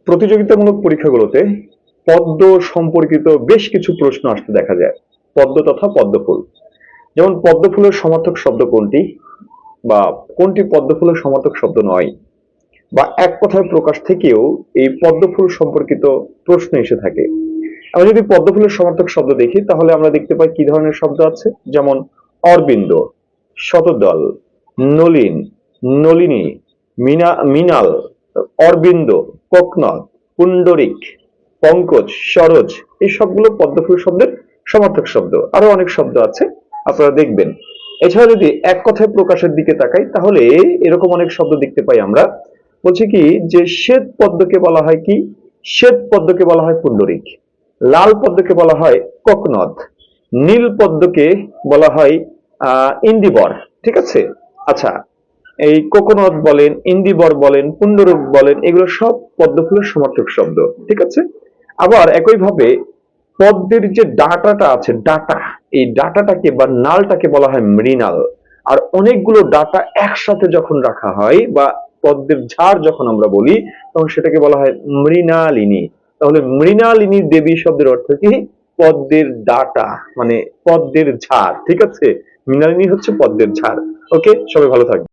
প্রতিযোগিতামূলক পরীক্ষাগুলোতে পদ্ম সম্পর্কিত বেশ কিছু প্রশ্ন আসতে দেখা যায়। পদ্ম তথা পদ্মফুল, যেমন পদ্মফুলের সমার্থক শব্দ কোনটি, বা কোনটি পদ্মফুলের সমার্থক শব্দ নয়, বা এক কথায় প্রকাশ থেকেও এই পদ্মফুল সম্পর্কিত প্রশ্ন এসে থাকে। আমরা যদি পদ্মফুলের সমার্থক শব্দ দেখি তাহলে আমরা দেখতে পাই কি ধরনের শব্দ আছে, যেমন অরবিন্দ, শতদল, নলিন, নলিনী, মৃণাল, অরবিন্দ, কোকনদ, পুণ্ডরিক, পঙ্কজ, সরোজ, এই সবগুলো পদ্মফুল শব্দের সমার্থক শব্দ। আরো অনেক শব্দ আছে, আপনারা দেখবেন। এছাড়া যদি এক কথায় প্রকাশের দিকে তাকাই তাহলে এরকম অনেক শব্দ দেখতে পাই আমরা। বলছি কি যে শ্বেত পদ্মকে বলা হয় কি, শ্বেত পদ্মকে বলা হয় পুণ্ডরিক, লাল পদ্মকে বলা হয় কোকনদ, নীল পদ্মকে বলা হয় ইন্দিবর। ঠিক আছে? আচ্ছা, এই কোকনদ বলেন, ইন্দিবর বলেন, পুণ্ডরিক বলেন, এগুলো সব পদ্মফুলের সমার্থক শব্দ। ঠিক আছে? আবার একইভাবে পদ্মের যে ডাঁটাটা আছে, ডাঁটা, এই ডাঁটাটাকে বা নালটাকে বলা হয় মৃণাল। আর অনেকগুলো ডাঁটা একসাথে যখন রাখা হয় বা পদ্মের ঝাড় যখন আমরা বলি তখন সেটাকে বলা হয় মৃণালিনী। তাহলে মৃণালিনী দেবী শব্দের অর্থ কি? পদ্মের ডাঁটা, মানে পদ্মের ঝাড়। ঠিক আছে? মৃণালিনী হচ্ছে পদ্মের ঝাড়। ওকে, সবাই ভালো থাকবে।